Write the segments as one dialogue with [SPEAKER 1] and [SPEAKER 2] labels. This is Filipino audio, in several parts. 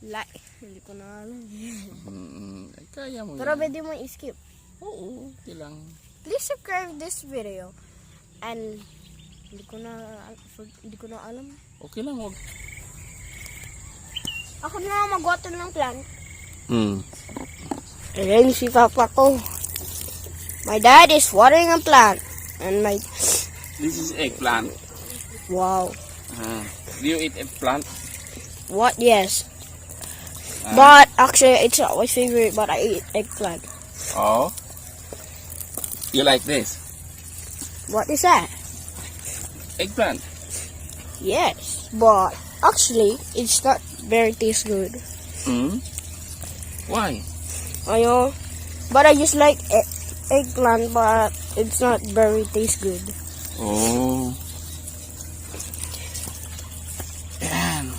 [SPEAKER 1] Hindi ko na alam.
[SPEAKER 2] Kaya mo
[SPEAKER 1] Pero
[SPEAKER 2] yan.
[SPEAKER 1] pwede mo i-skip.
[SPEAKER 2] Oo, kailang.
[SPEAKER 1] Please subscribe this video. And hindi ko na alam.
[SPEAKER 2] Okay lang, wag.
[SPEAKER 1] Ako na mag-water ng plant.
[SPEAKER 2] Hmm.
[SPEAKER 1] Ayan si Papa ko. My dad is watering a plant. And my...
[SPEAKER 2] This is eggplant.
[SPEAKER 1] Wow.
[SPEAKER 2] Do you eat eggplant?
[SPEAKER 1] What? Yes. But actually, it's not my favorite, but I eat eggplant.
[SPEAKER 2] Oh. You like this?
[SPEAKER 1] What is that?
[SPEAKER 2] Eggplant.
[SPEAKER 1] Yes. But actually, it's not very taste good.
[SPEAKER 2] Hmm. Why?
[SPEAKER 1] I know. But I just like eggplant, but it's not very taste good.
[SPEAKER 2] Oh. Yan.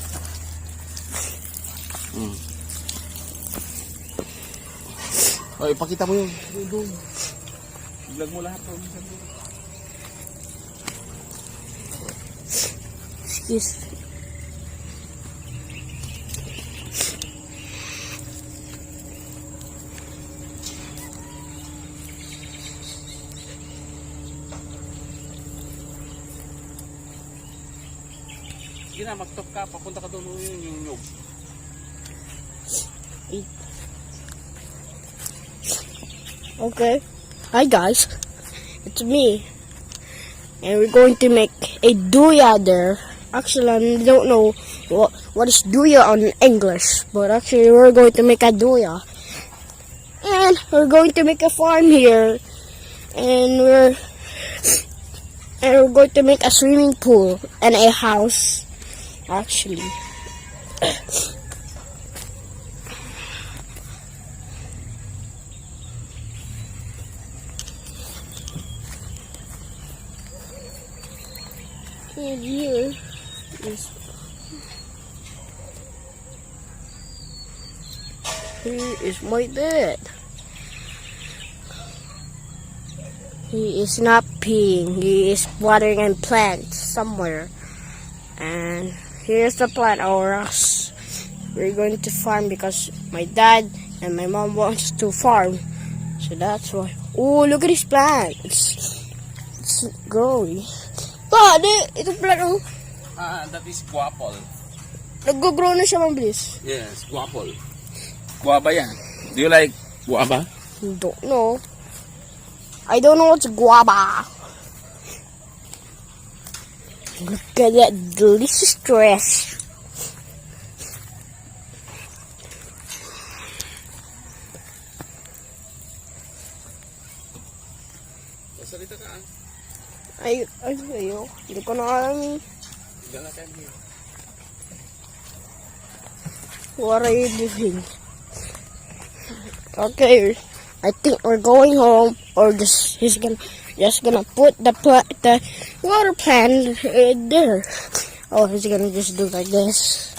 [SPEAKER 2] Oh, ipakita mo yun. Doon. I-vlog mo lahat.
[SPEAKER 1] Excuse.
[SPEAKER 2] Sige na, mag-stop ka. Papunta ka doon yung nyug.
[SPEAKER 1] Okay. Hi guys. It's me. And we're going to make a duya there. Actually, I don't know what is duya on English, but actually we're going to make a duya. And we're going to make a farm here. And we're going to make a swimming pool and a house. Actually. And here is my dad. He is not peeing. He is watering a plant somewhere. And here's the plant or us. We're going to farm because my dad and my mom wants to farm. So that's why. Oh, look at this plant. It's growing. Ito plant oh.
[SPEAKER 2] That is guapol.
[SPEAKER 1] Nag-grow na siya mabilis.
[SPEAKER 2] Yes, guapol. Guava yan. Do you like guava?
[SPEAKER 1] Don't know. I don't know what's guava. Look at that delicious dress.
[SPEAKER 2] Salita ka.
[SPEAKER 1] Ayo. Hindi ko na alam. What are you doing? Okay, I think we're going home, or he's just gonna put the water plant there. Oh, he's gonna just do like this.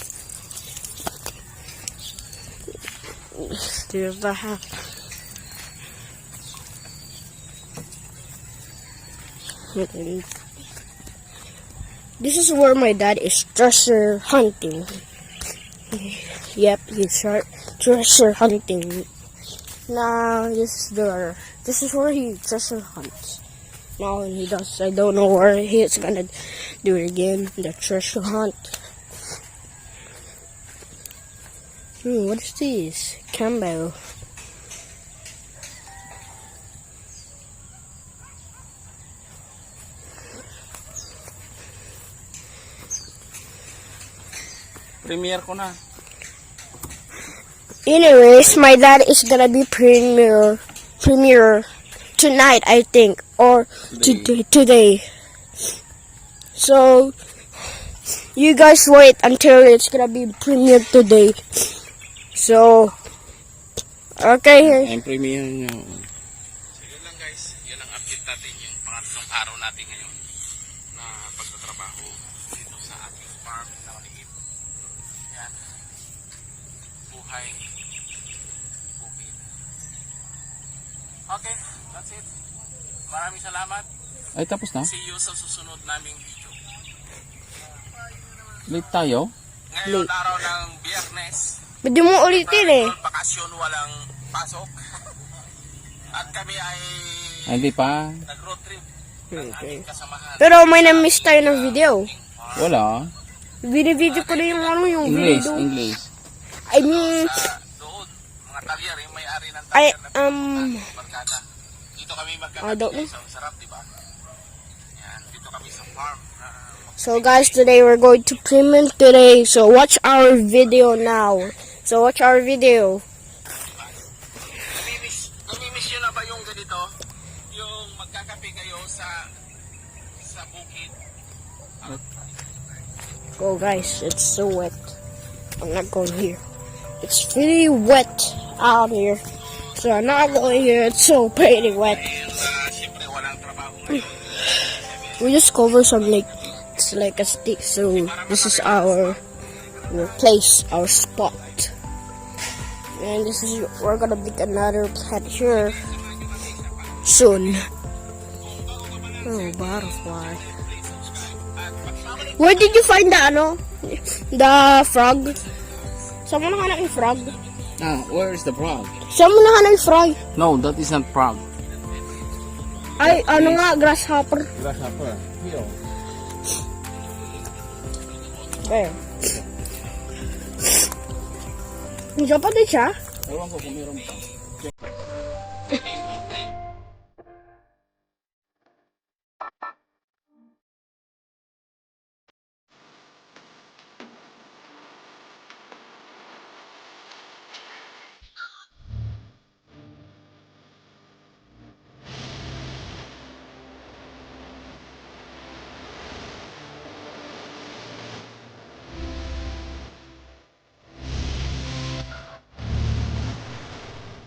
[SPEAKER 1] There's the house. This is where my dad is treasure hunting. Yep, he's treasure hunting. Now this is where he treasure hunts. Now when he does, I don't know where he's gonna do it again. The treasure hunt. What is this? Cambo.
[SPEAKER 2] Premiere ko na.
[SPEAKER 1] Anyways, my dad is gonna be premiere tonight, I think, or today. So you guys wait until it's gonna be premiere today. So okay.
[SPEAKER 2] Ang premiere nyo. So yun lang guys, yun ang update natin yung pangatlong araw natin ngayon na pagtatrabaho dito sa ating farm na maliit. Yan. Buhay bukid. Okay, that's it. Maraming salamat. Ay, tapos na? See you sa susunod naming video. Late tayo? Ngayon, araw ng Biyernes.
[SPEAKER 1] Pwede mo ulitin eh.
[SPEAKER 2] Bakasyon walang pasok. At kami ay
[SPEAKER 3] Hindi pa.
[SPEAKER 2] nag-road trip ng
[SPEAKER 1] Okay.
[SPEAKER 2] aming kasamahan.
[SPEAKER 1] Pero may na-miss tayo ng video.
[SPEAKER 3] Wala.
[SPEAKER 1] Video ko na yung ano, yung
[SPEAKER 3] English,
[SPEAKER 1] video.
[SPEAKER 3] English.
[SPEAKER 1] I mean,
[SPEAKER 2] Doon, mga talyer, yung may-ari ng
[SPEAKER 1] I,
[SPEAKER 2] talyer na barkada. Dito kami
[SPEAKER 1] I don't know.
[SPEAKER 2] magkakabili. So, sarap, di ba? Yan, dito kami sa farm.
[SPEAKER 1] So guys, today we're going to Plymouth today. So watch our video now. So watch our video.
[SPEAKER 2] Namimiss nyo na ba yung ganito? Yung magkakape kayo sa bukid.
[SPEAKER 1] Oh guys, it's so wet. I'm not going here. It's really wet out here. So I'm not going here. It's so pretty wet.
[SPEAKER 2] Siyempre, walang trabaho ngayon.
[SPEAKER 1] We just cover some lake. It's like a stick. So this is our place, our spot. And this is we're gonna make another plant here soon. Oh, butterfly. Where did you find the the frog? Saan mo nahanap yung frog?
[SPEAKER 3] Ah, where is the frog?
[SPEAKER 1] Saan mo nahanap yung frog?
[SPEAKER 3] No, that is not frog.
[SPEAKER 1] Ay, ano nga, grasshopper.
[SPEAKER 3] Grasshopper. Here.
[SPEAKER 1] There. Nandiyan pa din siya?
[SPEAKER 3] Ewan ko kung meron pa.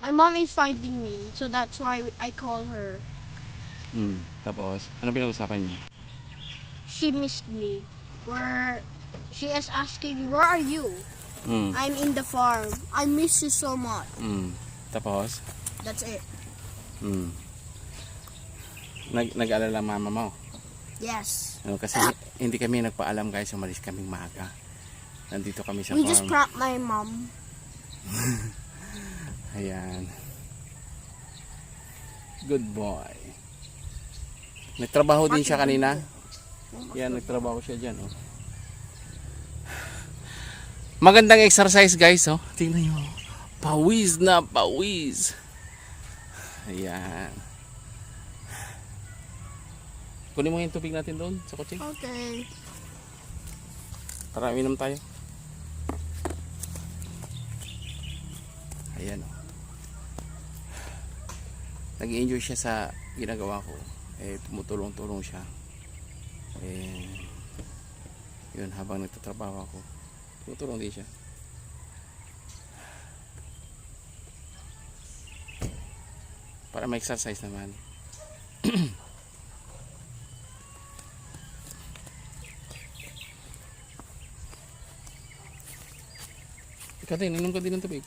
[SPEAKER 1] My mom is finding me, so that's why I call her.
[SPEAKER 3] Tapos, ano pinag-usapan niyo?
[SPEAKER 1] She missed me. She is asking, where are you? I'm in the farm. I miss you so much.
[SPEAKER 3] Tapos,
[SPEAKER 1] That's it.
[SPEAKER 3] Nag-alala mama mo.
[SPEAKER 1] Yes.
[SPEAKER 3] Ano, kasi hindi kami nagpaalam guys, umalis kaming maaga. Nandito kami sa
[SPEAKER 1] We
[SPEAKER 3] farm.
[SPEAKER 1] just pranked my mom.
[SPEAKER 3] Ayan. Good boy. Nagtrabaho din siya kanina. Yan, nagtrabaho siya dyan. Oh. Magandang exercise guys. Oh. Tingnan nyo. Pawis na pawis. Ayan. Kunin mo yung tubig natin doon sa kotse.
[SPEAKER 1] Okay.
[SPEAKER 3] Tara, inom tayo. Ayan o. Nag-enjoy siya sa ginagawa ko. Tumutulong-tulong siya. Yun, habang nagtatrabaho ako, tumutulong din siya. Para ma-exercise naman. Ikaw din, inom ka din ng tubig.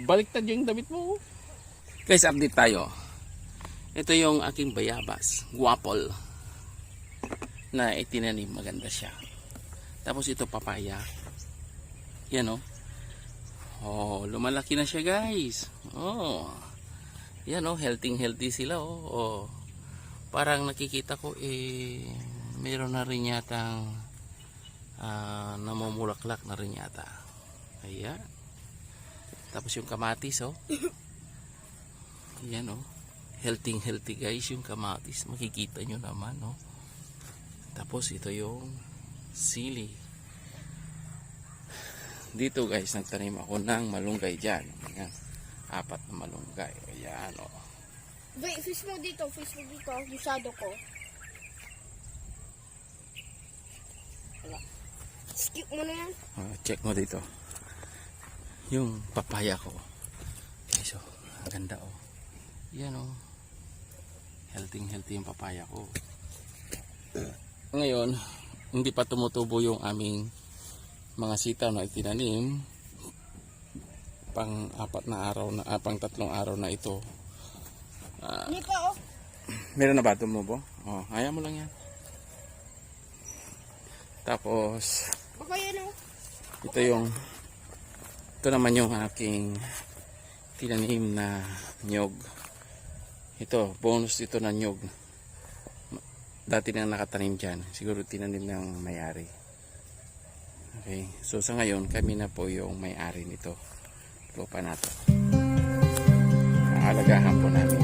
[SPEAKER 3] Baliktad yung damit mo. Guys, update tayo. Ito yung aking bayabas. Guapol. Na itinanim. Maganda siya. Tapos ito papaya. Yan o. Oh, lumalaki na siya guys. Oh. Yan o. Healthy sila o. Oh. Parang nakikita ko meron na rin yatang namumulaklak na rin yata. Ayan. Tapos yung kamatis oh. Yan oh. Healthy guys yung kamatis. Makikita nyo naman oh. Tapos ito yung sili. Dito guys nagtanim ako ng malunggay dyan. Ayan. 4 na malunggay. Ayan oh.
[SPEAKER 1] Wait, fish mo dito. Masyado ko. Wala. Skip mo na yan.
[SPEAKER 3] Check mo dito. Yung papaya ko. Okay, so, ang ganda oh. Yan oh. Healthy yung papaya ko. Ngayon, hindi pa tumutubo yung aming mga sitaw na itinanim. Pang 3 araw na ito.
[SPEAKER 1] Hindi pa oh.
[SPEAKER 3] Meron na ba tumubo? Oh, ayaw mo lang yan. Tapos,
[SPEAKER 1] Baka yun
[SPEAKER 3] ito naman yung aking tinanim na nyog. Ito, bonus ito na nyog. Dati na nakatanim dyan. Siguro tinanim ng may-ari. Okay. So, sa ngayon, kami na po yung may-ari nito. Lupa natin. Aalagaan po namin.